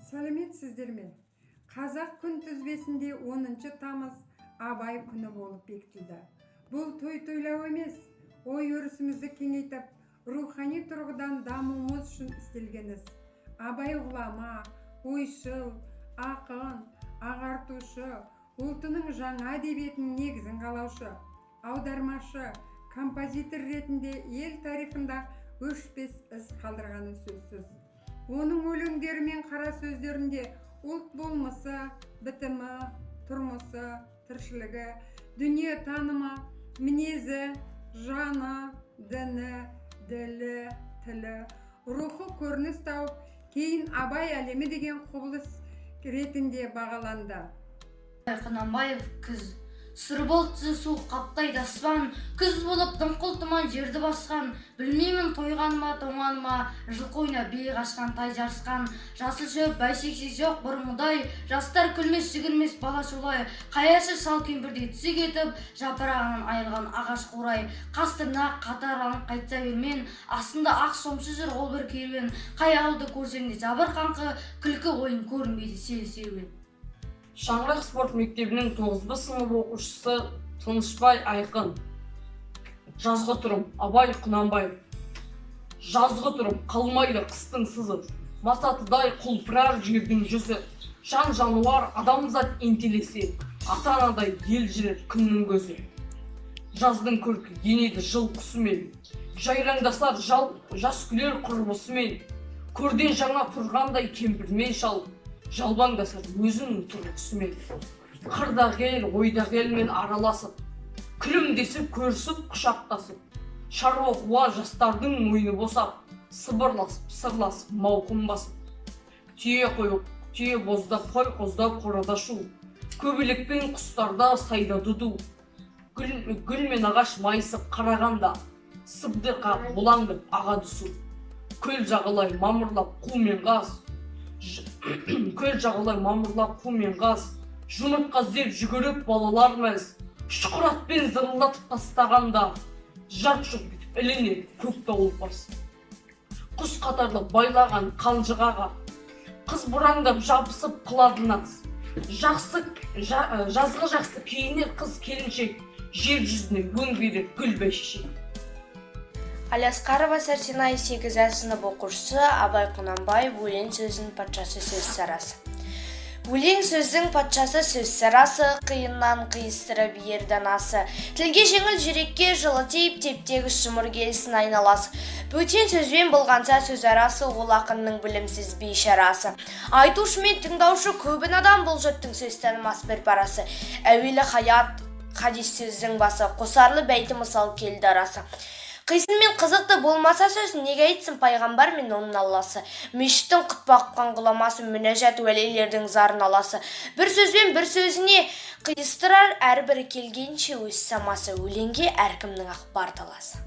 Сәлеметсіздер ме? Қазақ күнтізбесінде 10 тамыз Абай күні болып бекітілді. Бұл той-тойлау емес, ой-өрісімізді кеңейтіп, рухани тұрғыдан дамуымыз үшін істелген іс. Абай ғұлама, ойшыл, ақын, ағартушы, ұлтының жаңа әдебиетінің негізін қалаушы, аудармашы, композитор ретінде ел тарихында өшпес із қалдырғаны сөзсіз. Оның өлеңдері мен қара сөздерінде ұлт болмысы, бітімі, тұрмысы, тіршілігі, дүние танымы, мінезі, жаны, діні, ділі, тілі, рухы көрініс тауып, кейін Абай әлемі деген құбылыс ретінде бағаланды. Құнанбаев күз. Сыр болтсы су қаптайды аспан, күз болып дымқыл тұман жерді басқан, білмеймін тойғаныма, тоңғаныма, жылқы ойнап биік ашқан, тай жарысқан, жасыл шөп, бәйшешек жоқ бұрынғыдай, жастар күлмес, жүгірмес бала шулай, қаяшы шал кемпірдей түсі кетіп, жапырағынан айырған ағаш қурай, қастырнақ қатарланып қайтса бермен, астында ақ шомшы жүр ол бір керуен, қай ауылды көрсең де жабырқаңқы, күлкі ойын көрінбейді сел-серуен. Шаңырақ спорт мектебінің 9 сынып оқушысы Тынышбай Айқын. Жазғы тұрым Абай Құнанбаев. Жазғы тұрым қалмайды қыстың сызы, масатыдай құлпырар жердің жүзі, жан жануар адамзат ентелесе, ата-анадай ел жүрер күннің көзі. Жаздың көркі енеді жыл құсымен, жайраңдасар жас күлер құрбысымен, көрден жаңа тұрғандай кемпірмен шал, жалбаңдасыр өзінің тұрғысымен. Қырдағы ел, ойдағы елмен араласып, күлімдесіп, көрісіп, құшақтасып, шаруа қуа жастардың мойны босап, сыбырласып, сырласып, мауқын басып. Түйе қойып, түйе боздап, қой қоздап, қорада шу, көбелекпен құстарда сайда дуду, гүл мен ағаш майысып қарағанда, сыбды қақ бұлаңдып ағады су. Көл жағалай мамырлап қу мен қаз, жұмыртқа іздеп жүгіріп балалар мәз, шұқыратпен зырылдатып тастағанда, жарқ-жұрқ етіп ілінеді көк дауыл бас. Құс қатарлы байлаған қанжығаға, қыз бұраңдап жабысып қылады наз. Жазғы жақсы киінер қыз келіншек, жер жүзіне өң берер гүл бәйшешек. Алиасқарова Сәрсенай 8 сынып оқушысы, Абай Құнанбаев өлең сөздің патшасы сөз сарасы. Өлең сөздің патшасы сөз сарасы, қиыннан қиыстырып ердің асы. Тілге жеңіл, жүрекке жылы тиіп, тептегі шымыр келсін айналасы. Бөтен сөзбен болғанса сөз арасы, ол ақынның білімсіз бейшарасы. Айтушы мен тыңдаушы көбін адам, бұл жұрттың сөз танымас бір парасы. Әуелі хаят, хадис сөздің басы, қосарлы бәйті мысал келді арасы. Қисын мен қызықты болмаса сөз, неге айтсын пайғамбар мен оның алласы. Мешіттің құтпаққан ғұламасы, мүнәжат уәлилердің зарын аласы. Бір сөзбен бір сөзіне қиыстырар, әрбірі келгенше өз самасы, өлеңге әркімнің ақпар таласы.